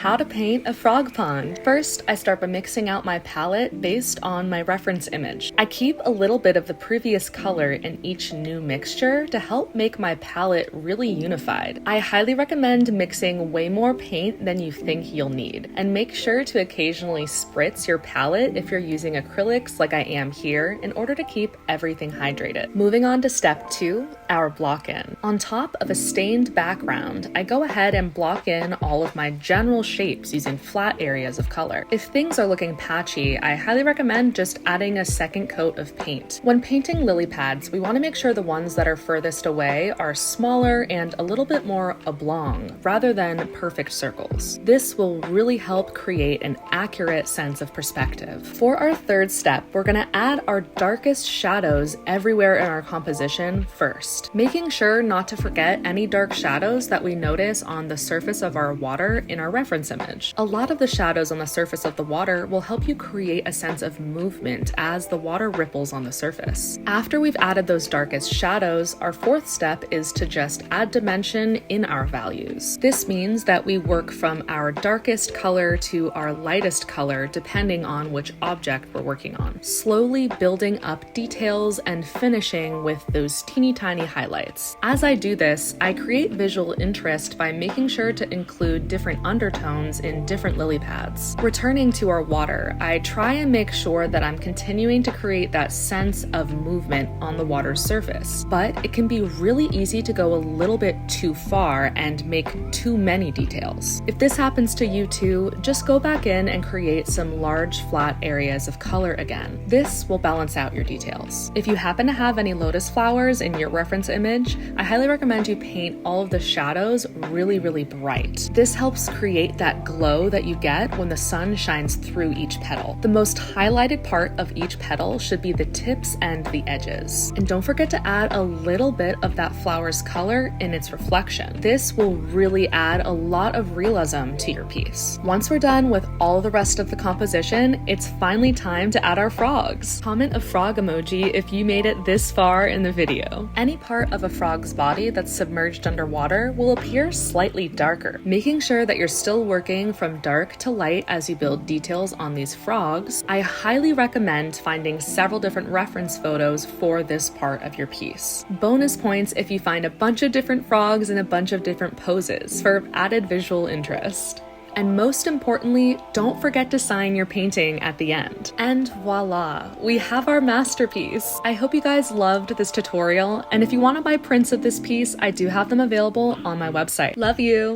How to paint a frog pond. First, I start by mixing out my palette based on my reference image. I keep a little bit of the previous color in each new mixture to help make my palette really unified. I highly recommend mixing way more paint than you think you'll need, and make sure to occasionally spritz your palette if you're using acrylics like I am here in order to keep everything hydrated. Moving on to step 2, our block in. On top of a stained background, I go ahead and block in all of my general shapes using flat areas of color. If things are looking patchy, I highly recommend just adding a second coat of paint. When painting lily pads, we want to make sure the ones that are furthest away are smaller and a little bit more oblong, rather than perfect circles. This will really help create an accurate sense of perspective. For our third step, we're going to add our darkest shadows everywhere in our composition first, making sure not to forget any dark shadows that we notice on the surface of our water in our reference image. A lot of the shadows on the surface of the water will help you create a sense of movement as the water ripples on the surface. After we've added those darkest shadows, our fourth step is to just add dimension in our values. This means that we work from our darkest color to our lightest color depending on which object we're working on, slowly building up details and finishing with those teeny tiny highlights. As I do this, I create visual interest by making sure to include different undertones in different lily pads. Returning to our water, I try and make sure that I'm continuing to create that sense of movement on the water's surface, but it can be really easy to go a little bit too far and make too many details. If this happens to you too, just go back in and create some large flat areas of color again. This will balance out your details. If you happen to have any lotus flowers in your reference image, I highly recommend you paint all of the shadows really bright. This helps create that glow that you get when the sun shines through each petal. The most highlighted part of each petal should be the tips and the edges. And don't forget to add a little bit of that flower's color in its reflection. This will really add a lot of realism to your piece. Once we're done with all the rest of the composition, it's finally time to add our frogs. Comment a frog emoji if you made it this far in the video. Any part of a frog's body that's submerged underwater will appear slightly darker. Making sure that you're still working from dark to light as you build details on these frogs, I highly recommend finding several different reference photos for this part of your piece. Bonus points if you find a bunch of different frogs in a bunch of different poses for added visual interest. And most importantly, don't forget to sign your painting at the end. And voila, we have our masterpiece. I hope you guys loved this tutorial, and if you want to buy prints of this piece, I do have them available on my website. Love you!